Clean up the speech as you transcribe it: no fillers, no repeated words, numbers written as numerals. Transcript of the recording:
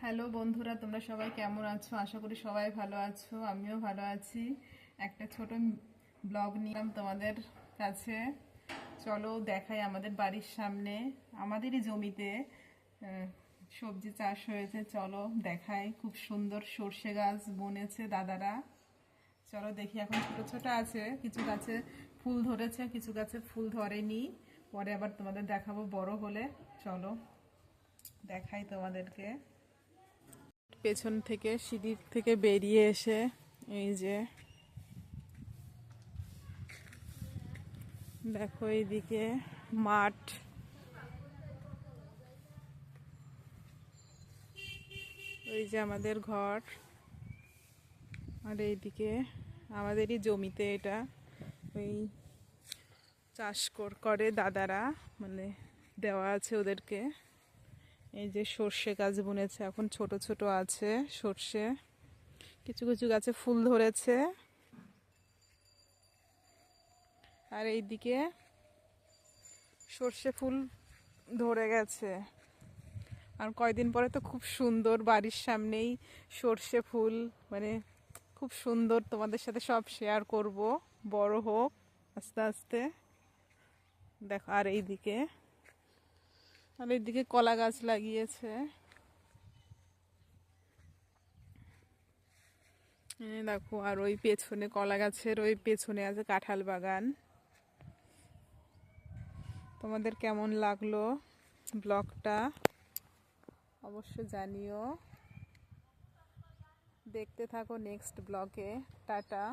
Hello বন্ধুরা, তোমরা সবাই কেমন আছো? আশা করি সবাই ভালো আছো, আমিও ভালো আছি। একটা ছোট ব্লগ নিলাম তোমাদের কাছে। চলো দেখাই, আমাদের বাড়ির সামনে আমাদেরই জমিতে সবজি চাষ হয়েছে। চলো দেখাই, খুব সুন্দর সর্ষে গাছ বুনেছে দাদারা। চলো দেখি, এখন ছোট ছোট আছে, কিছু গাছে ফুল ধরেছে, কিছু গাছে ফুল ধরেনি। পরে আবার তোমাদের দেখাবো বড় হলে। চলো দেখাই তোমাদেরকে। পেছন থেকে সিঁড়ির থেকে বেরিয়ে এসে এই যে দেখো, এইদিকে মাঠ, ওই যে আমাদের ঘর, আর এইদিকে আমাদেরই জমিতে এটা ওই চাষ করে দাদারা, মানে দেওয়া আছে ওদেরকে। এই যে সর্ষে গাছ বুনেছে, এখন ছোট ছোট আছে সর্ষে, কিছু কিছু গাছে ফুল ধরেছে। আর এইদিকে সর্ষে ফুল ধরে গেছে, আর কয়দিন পরে তো খুব সুন্দর বাড়ির সামনেই সর্ষে ফুল, মানে খুব সুন্দর। তোমাদের সাথে সব শেয়ার করব, বড় হোক আস্তে আস্তে। দেখো, আর এইদিকে কলা গাছ লাগিয়েছে। দেখো, আর ওই পেছনে কলা গাছের ওই পেছনে আছে কাঁঠাল বাগান। তোমাদের কেমন লাগলো ব্লগটা অবশ্যই জানিও। দেখতে থাকো নেক্সট ব্লগে। টাটা।